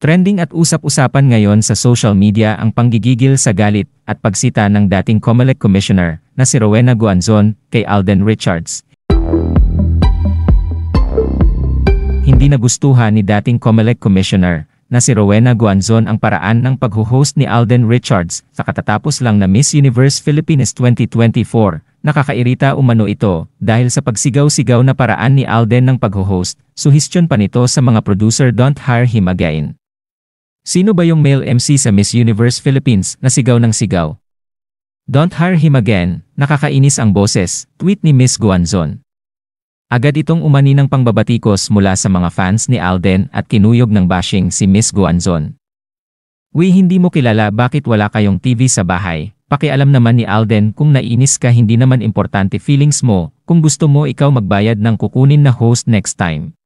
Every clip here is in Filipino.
Trending at usap-usapan ngayon sa social media ang panggigigil sa galit at pagsita ng dating COMELEC Commissioner na si Rowena Guanzon kay Alden Richards. Hindi nagustuhan ni dating COMELEC Commissioner na si Rowena Guanzon ang paraan ng pagho-host ni Alden Richards sa katatapos lang na Miss Universe Philippines 2024. Nakakairita umano ito dahil sa pagsigaw-sigaw na paraan ni Alden ng pagho-host, suhestyon pa nito sa mga producer don't hire him again. Sino ba yung male MC sa Miss Universe Philippines na sigaw ng sigaw? Don't hire him again, nakakainis ang boses, tweet ni Miss Guanzon. Agad itong umani ng pangbabatikos mula sa mga fans ni Alden at kinuyog ng bashing si Miss Guanzon. Hindi mo kilala bakit wala kayong TV sa bahay. Pakialam naman ni Alden kung nainis ka hindi naman importante feelings mo, kung gusto mo ikaw magbayad ng kukunin na host next time.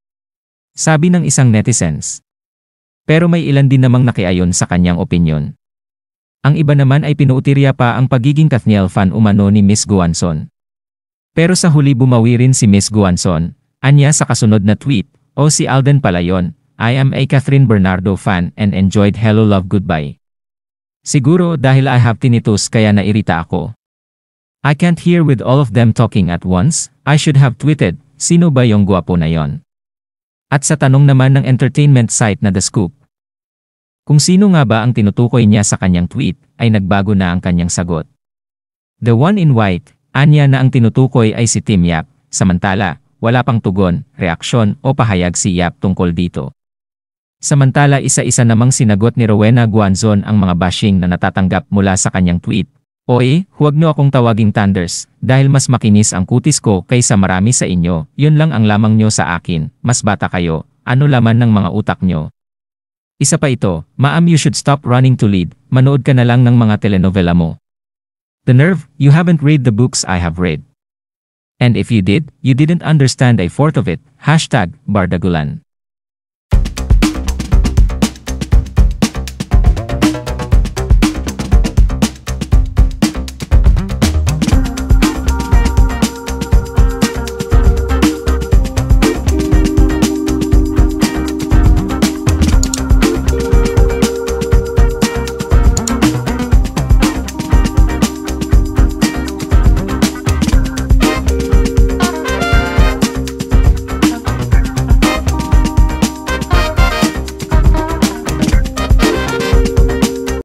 Sabi ng isang netizens. Pero may ilan din namang nakiayon sa kanyang opinyon. Ang iba naman ay pinuutirya pa ang pagiging Kathniel fan umano ni Miss Guanzon. Pero sa huli bumawi rin si Miss Guanzon, anya sa kasunod na tweet, si Alden pala yon, I am a Catherine Bernardo fan and enjoyed Hello Love Goodbye. Siguro dahil I have tinnitus kaya nairita ako. I can't hear with all of them talking at once, I should have tweeted, sino ba yung guwapo na yon? At sa tanong naman ng entertainment site na The Scoop, kung sino nga ba ang tinutukoy niya sa kanyang tweet, ay nagbago na ang kanyang sagot. The one in white, anya na ang tinutukoy ay si Team Yap, samantala, wala pang tugon, reaksyon o pahayag si Yap tungkol dito. Samantala isa-isa namang sinagot ni Rowena Guanzon ang mga bashing na natatanggap mula sa kanyang tweet. Huwag niyo akong tawaging Thunders, dahil mas makinis ang kutis ko kaysa marami sa inyo, yun lang ang lamang niyo sa akin, mas bata kayo, ano laman ng mga utak niyo? Isa pa ito, ma'am you should stop running to lead, manood ka na lang ng mga telenovela mo. The nerve, you haven't read the books I have read. And if you did, you didn't understand a fourth of it, #Bardagulan.